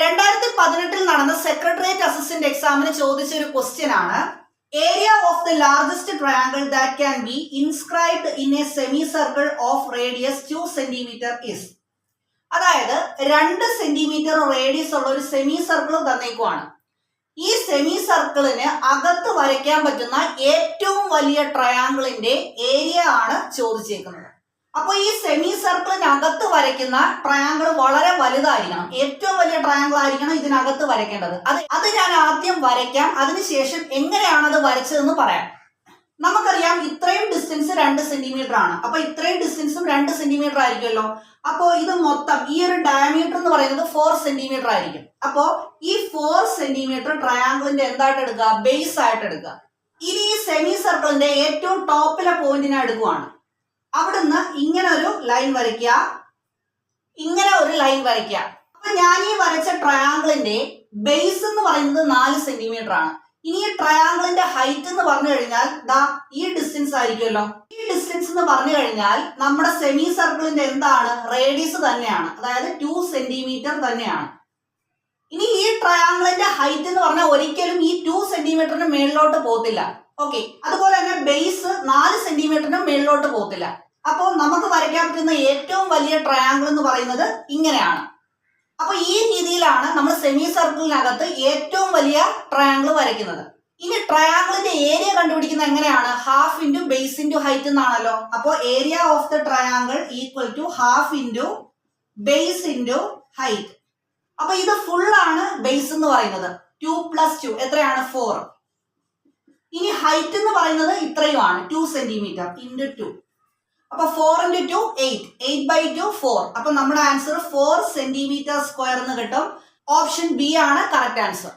2018 നടന്ന secretariat assistant എക്സാമിന് ചോദിച്ച ഒരു ക്വസ്റ്റ്യൻ ആണ്. Area of the largest triangle that can be inscribed in A semi circle of radius 2 centimetre is. അതായത് 2 centimetre radius ഉള്ള ഒരു സെമി സർക്കിൾ തന്നേക്കുവാണ്. ഈ സെമി സർക്കിളിന് അകത്ത് വരയ്ക്കാൻ പറ്റുന്ന ഏറ്റവും വലിയ ട്രയാങ്കിളിന്റെ ഏരിയ ആണ് ചോദിച്ചേക്കുന്നത്. അപ്പോൾ ഈ സെമി സർക്കിളിനകത്ത് വരയ്ക്കുന്ന ട്രയാങ്കിൾ വളരെ വലുതായിരിക്കണം. ഏറ്റവും വലിയ ട്രയാങ്കിൾ ആയിരിക്കണം ഇതിനകത്ത് വരയ്ക്കേണ്ടത്. അത് ഞാൻ ആദ്യം വരയ്ക്കാം. അതിനുശേഷം എങ്ങനെയാണ് അത് വരച്ചതെന്ന് പറയാം. നമുക്കറിയാം ഇത്രയും ഡിസ്റ്റൻസ് 2 സെന്റിമീറ്റർ ആണ്. അപ്പൊ ഇത്രയും ഡിസ്റ്റൻസും 2 സെന്റിമീറ്റർ ആയിരിക്കുമല്ലോ. അപ്പോ ഇത് മൊത്തം ഈ ഒരു ഡയമീറ്റർ എന്ന് പറയുന്നത് 4 സെന്റിമീറ്റർ ആയിരിക്കും. അപ്പോ ഈ 4 സെന്റിമീറ്റർ ട്രയാങ്കിളിന്റെ എന്തായിട്ട് എടുക്കുക? ബേസ് ആയിട്ട് എടുക്കുക. ഇനി ഈ സെമി സർക്കിളിന്റെ ഏറ്റവും ടോപ്പിലെ പോയിന്റിനെ എടുക്കുവാണ്. അവിടുന്ന് ഇങ്ങനെ ഒരു ലൈൻ വരയ്ക്കുക, ഇങ്ങനെ ഒരു ലൈൻ വരയ്ക്കുക. അപ്പൊ ഞാൻ ഈ വരച്ച ട്രയാങ്കിളിന്റെ ബേസ് എന്ന് പറയുന്നത് 4 സെന്റിമീറ്റർ ആണ്. ഇനി ഈ ട്രയാങ്കിളിന്റെ ഹൈറ്റ് എന്ന് പറഞ്ഞു കഴിഞ്ഞാൽ ദാ ഈ ഡിസ്റ്റൻസ് ആയിരിക്കുമല്ലോ. ഈ ഡിസ്റ്റൻസ് എന്ന് പറഞ്ഞു കഴിഞ്ഞാൽ നമ്മുടെ സെമി സർക്കിളിന്റെ എന്താണ്? റേഡിയസ് തന്നെയാണ്. അതായത് 2 സെന്റിമീറ്റർ തന്നെയാണ്. ഇനി ഈ ട്രയാങ്കിളിന്റെ ഹൈറ്റ് എന്ന് പറഞ്ഞാൽ ഒരിക്കലും ഈ 2 സെന്റിമീറ്ററിന് മേളിലോട്ട് പോകത്തില്ല. ഓക്കെ, അതുപോലെ തന്നെ ബേസ് 4 സെന്റിമീറ്ററിന് മേളിലോട്ട് പോകത്തില്ല. അപ്പോൾ നമുക്ക് വരയ്ക്കാൻ പറ്റുന്ന ഏറ്റവും വലിയ ട്രയാങ്കിൾ എന്ന് പറയുന്നത് ഇങ്ങനെയാണ്. അപ്പൊ ഈ രീതിയിലാണ് നമ്മൾ സെമി സർക്കിളിനകത്ത് ഏറ്റവും വലിയ ട്രയാങ്കിൾ വരയ്ക്കുന്നത്. ഇനി ട്രയാങ്കിളിന്റെ ഏരിയ കണ്ടുപിടിക്കുന്നത് എങ്ങനെയാണ്? Half into base into height എന്നാണല്ലോ. അപ്പോൾ area of the triangle equal to half into base into height. അപ്പൊ ഇത് ഫുൾ ആണ് ബേസ് എന്ന് പറയുന്നത്. 2 + 2 എത്രയാണ്? 4. ഇനി ഹൈറ്റ് എന്ന് പറയുന്നത് ഇത്രയുമാണ്, 2 സെന്റിമീറ്റർ ഇൻറ്റു 2. അപ്പൊ 4 × 2 8. 8/2 4. അപ്പൊ നമ്മുടെ ആൻസർ 4 സെന്റിമീറ്റർ സ്ക്വയർ എന്ന് കിട്ടും. ഓപ്ഷൻ ബി ആണ് കറക്റ്റ് ആൻസർ.